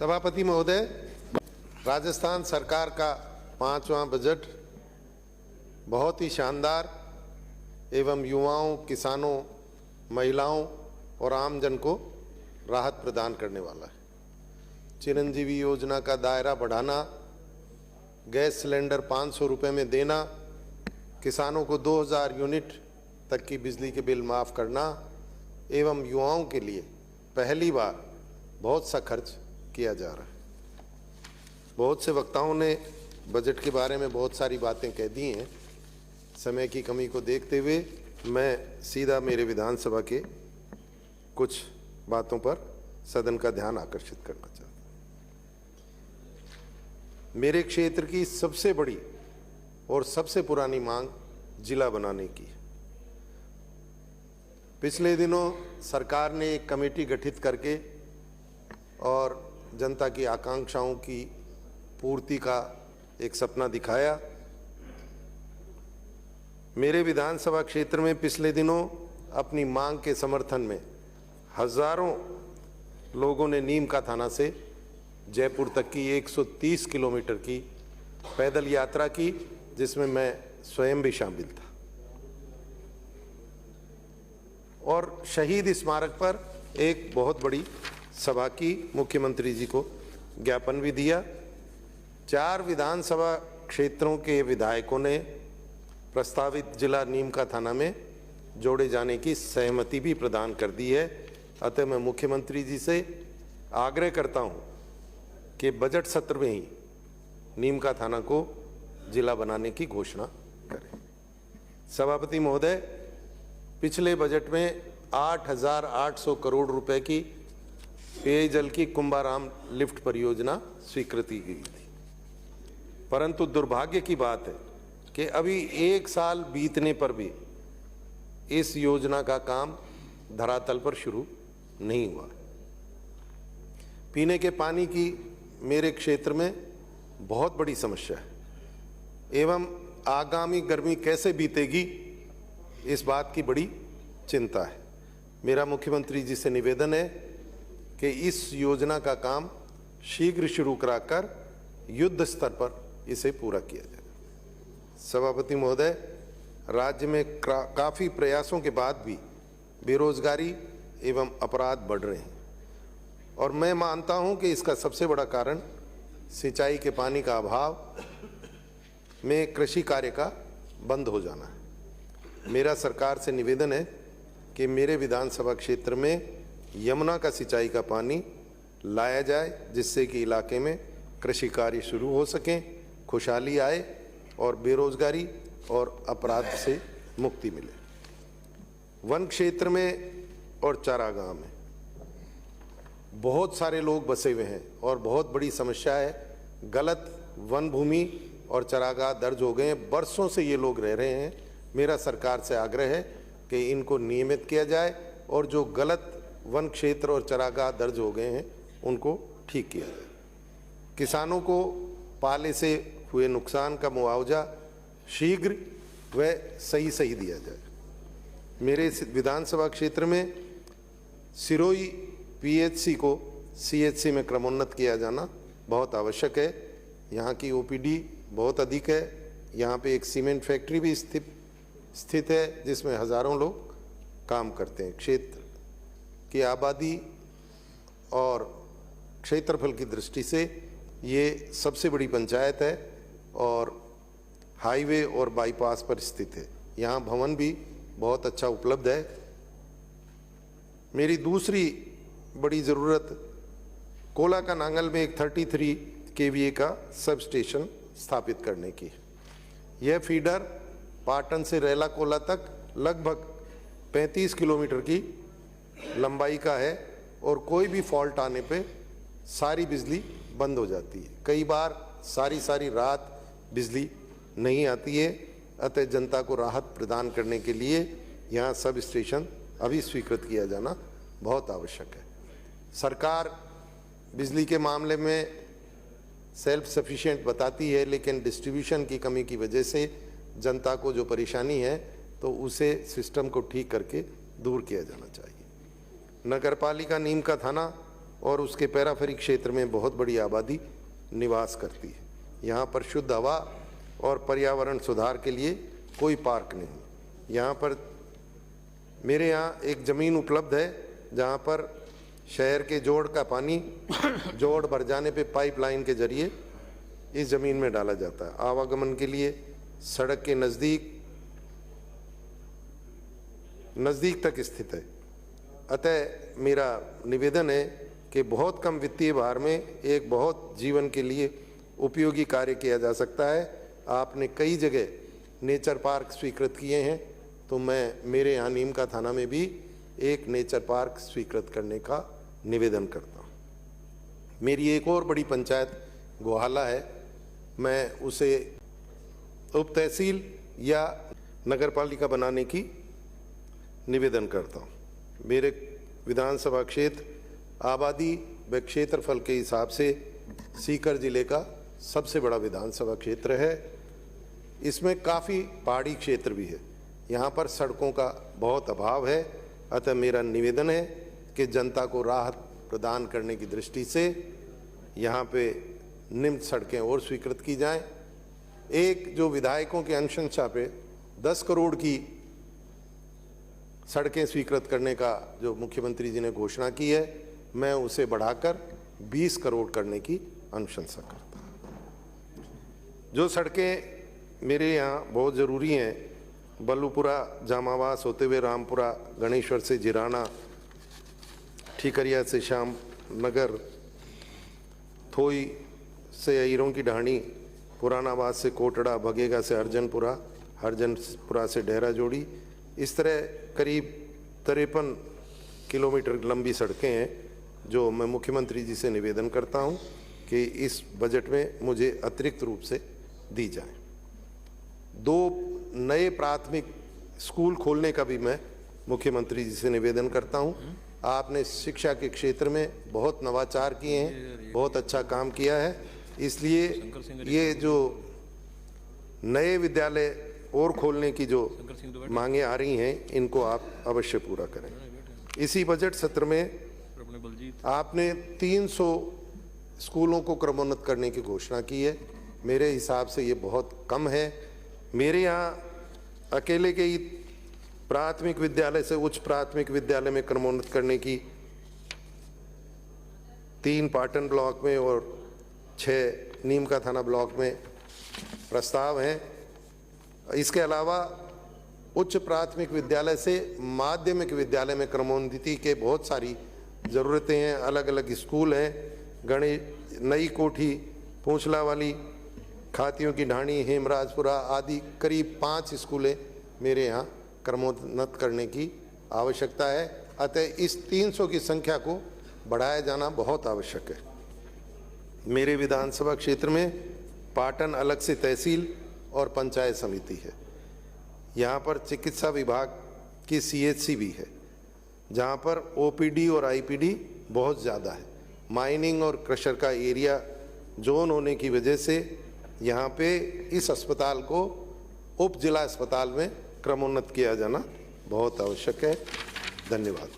सभापति महोदय, राजस्थान सरकार का 5वां बजट बहुत ही शानदार एवं युवाओं, किसानों, महिलाओं और आमजन को राहत प्रदान करने वाला है। चिरंजीवी योजना का दायरा बढ़ाना, गैस सिलेंडर 500 रुपये में देना, किसानों को 2000 यूनिट तक की बिजली के बिल माफ़ करना एवं युवाओं के लिए पहली बार बहुत सा खर्च किया जा रहा है। बहुत से वक्ताओं ने बजट के बारे में बहुत सारी बातें कह दी हैं। समय की कमी को देखते हुए मैं सीधा मेरे विधानसभा के कुछ बातों पर सदन का ध्यान आकर्षित करना चाहता हूँ। मेरे क्षेत्र की सबसे बड़ी और सबसे पुरानी मांग जिला बनाने की है। पिछले दिनों सरकार ने एक कमेटी गठित करके और जनता की आकांक्षाओं की पूर्ति का एक सपना दिखाया। मेरे विधानसभा क्षेत्र में पिछले दिनों अपनी मांग के समर्थन में हजारों लोगों ने नीम का थाना से जयपुर तक की 130 किलोमीटर की पैदल यात्रा की, जिसमें मैं स्वयं भी शामिल था, और शहीद स्मारक पर एक बहुत बड़ी सभा की, मुख्यमंत्री जी को ज्ञापन भी दिया। 4 विधानसभा क्षेत्रों के विधायकों ने प्रस्तावित जिला नीम का थाना में जोड़े जाने की सहमति भी प्रदान कर दी है। अतः मैं मुख्यमंत्री जी से आग्रह करता हूं कि बजट सत्र में ही नीम का थाना को जिला बनाने की घोषणा करें। सभापति महोदय, पिछले बजट में 8800 करोड़ रुपए की पेयजल की कुंभाराम लिफ्ट परियोजना स्वीकृति की गई थी, परंतु दुर्भाग्य की बात है कि अभी 1 साल बीतने पर भी इस योजना का काम धरातल पर शुरू नहीं हुआ। पीने के पानी की मेरे क्षेत्र में बहुत बड़ी समस्या है एवं आगामी गर्मी कैसे बीतेगी, इस बात की बड़ी चिंता है। मेरा मुख्यमंत्री जी से निवेदन है कि इस योजना का काम शीघ्र शुरू कराकर युद्ध स्तर पर इसे पूरा किया जाए। सभापति महोदय, राज्य में काफ़ी प्रयासों के बाद भी बेरोजगारी एवं अपराध बढ़ रहे हैं, और मैं मानता हूं कि इसका सबसे बड़ा कारण सिंचाई के पानी का अभाव में कृषि कार्य का बंद हो जाना है। मेरा सरकार से निवेदन है कि मेरे विधानसभा क्षेत्र में यमुना का सिंचाई का पानी लाया जाए, जिससे कि इलाके में कृषि कार्य शुरू हो सकें, खुशहाली आए और बेरोजगारी और अपराध से मुक्ति मिले। वन क्षेत्र में और चारागाह में बहुत सारे लोग बसे हुए हैं और बहुत बड़ी समस्या है। गलत वन भूमि और चारागाह दर्ज हो गए हैं, बरसों से ये लोग रह रहे हैं। मेरा सरकार से आग्रह है कि इनको नियमित किया जाए और जो गलत वन क्षेत्र और चारागाह दर्ज हो गए हैं उनको ठीक किया जाए। किसानों को पाले से हुए नुकसान का मुआवजा शीघ्र व सही दिया जाए। मेरे विधानसभा क्षेत्र में सिरोही पीएचसी को सीएचसी में क्रमोन्नत किया जाना बहुत आवश्यक है। यहाँ की ओपीडी बहुत अधिक है। यहाँ पे एक सीमेंट फैक्ट्री भी स्थित है, जिसमें हजारों लोग काम करते हैं। क्षेत्र की आबादी और क्षेत्रफल की दृष्टि से ये सबसे बड़ी पंचायत है और हाईवे और बाईपास पर स्थित है। यहाँ भवन भी बहुत अच्छा उपलब्ध है। मेरी दूसरी बड़ी ज़रूरत कोला का नांगल में एक 33 केवीए का सब स्टेशन स्थापित करने की है। यह फीडर पाटन से रेला कोला तक लगभग 35 किलोमीटर की लंबाई का है और कोई भी फॉल्ट आने पे सारी बिजली बंद हो जाती है। कई बार सारी रात बिजली नहीं आती है। अतः जनता को राहत प्रदान करने के लिए यहाँ सब स्टेशन अभी स्वीकृत किया जाना बहुत आवश्यक है। सरकार बिजली के मामले में सेल्फ सफिशिएंट बताती है, लेकिन डिस्ट्रीब्यूशन की कमी की वजह से जनता को जो परेशानी है तो उसे सिस्टम को ठीक करके दूर किया जाना चाहिए। नगरपालिका नीम का थाना और उसके पेराफेरी क्षेत्र में बहुत बड़ी आबादी निवास करती है। यहाँ पर शुद्ध हवा और पर्यावरण सुधार के लिए कोई पार्क नहीं। यहाँ पर मेरे यहाँ एक ज़मीन उपलब्ध है जहाँ पर शहर के जोड़ का पानी जोड़ भर जाने पे पाइपलाइन के जरिए इस ज़मीन में डाला जाता है। आवागमन के लिए सड़क के नज़दीक तक स्थित है। अतः मेरा निवेदन है कि बहुत कम वित्तीय भार में एक बहुत जीवन के लिए उपयोगी कार्य किया जा सकता है। आपने कई जगह नेचर पार्क स्वीकृत किए हैं, तो मेरे यहाँ नीमका थाना में भी एक नेचर पार्क स्वीकृत करने का निवेदन करता हूँ। मेरी एक और बड़ी पंचायत गोहाला है, मैं उसे उप तहसील या नगरपालिका बनाने की निवेदन करता हूँ। मेरे विधानसभा क्षेत्र आबादी व क्षेत्रफल के हिसाब से सीकर जिले का सबसे बड़ा विधानसभा क्षेत्र है। इसमें काफ़ी पहाड़ी क्षेत्र भी है। यहाँ पर सड़कों का बहुत अभाव है। अतः मेरा निवेदन है कि जनता को राहत प्रदान करने की दृष्टि से यहाँ पे निम्न सड़कें और स्वीकृत की जाएं। एक जो विधायकों के अनुशंसा पे 10 करोड़ की सड़कें स्वीकृत करने का जो मुख्यमंत्री जी ने घोषणा की है, मैं उसे बढ़ाकर 20 करोड़ करने की अनुशंसा करता हूँ। जो सड़कें मेरे यहाँ बहुत ज़रूरी हैं, बल्लूपुरा जामावास होते हुए रामपुरा, गणेश्वर से जिराना, ठीकरिया से श्याम नगर, थोई से अईरों की ढाणी, पुरानाबाद से कोटड़ा, भगेगा से हरजनपुरा, हरजनपुरा से डेहरा जोड़ी, इस तरह करीब 53 किलोमीटर लंबी सड़कें हैं जो मैं मुख्यमंत्री जी से निवेदन करता हूं कि इस बजट में मुझे अतिरिक्त रूप से दी जाए। 2 नए प्राथमिक स्कूल खोलने का भी मैं मुख्यमंत्री जी से निवेदन करता हूं। आपने शिक्षा के क्षेत्र में बहुत नवाचार किए हैं, बहुत अच्छा काम किया है, इसलिए ये जो नए विद्यालय और खोलने की जो मांगे आ रही हैं, इनको आप अवश्य पूरा करें। इसी बजट सत्र में आपने 300 स्कूलों को क्रमोन्नत करने की घोषणा की है। मेरे हिसाब से ये बहुत कम है। मेरे यहाँ अकेले के ही प्राथमिक विद्यालय से उच्च प्राथमिक विद्यालय में क्रमोन्नत करने की 3 पाटन ब्लॉक में और 6 नीमका थाना ब्लॉक में प्रस्ताव हैं। इसके अलावा उच्च प्राथमिक विद्यालय से माध्यमिक विद्यालय में क्रमोन्नति के बहुत सारी ज़रूरतें हैं। अलग अलग स्कूल हैं, नई कोठी, पूंछला वाली, खातियों की ढाणी, हेमराजपुरा आदि करीब 5 स्कूलें मेरे यहाँ क्रमोन्नत करने की आवश्यकता है। अतः इस 300 की संख्या को बढ़ाया जाना बहुत आवश्यक है। मेरे विधानसभा क्षेत्र में पाटन अलग से तहसील और पंचायत समिति है। यहाँ पर चिकित्सा विभाग की CHC भी है, जहाँ पर OPD और IPD बहुत ज़्यादा है। माइनिंग और क्रशर का एरिया जोन होने की वजह से यहाँ पे इस अस्पताल को उप जिला अस्पताल में क्रमोन्नत किया जाना बहुत आवश्यक है। धन्यवाद।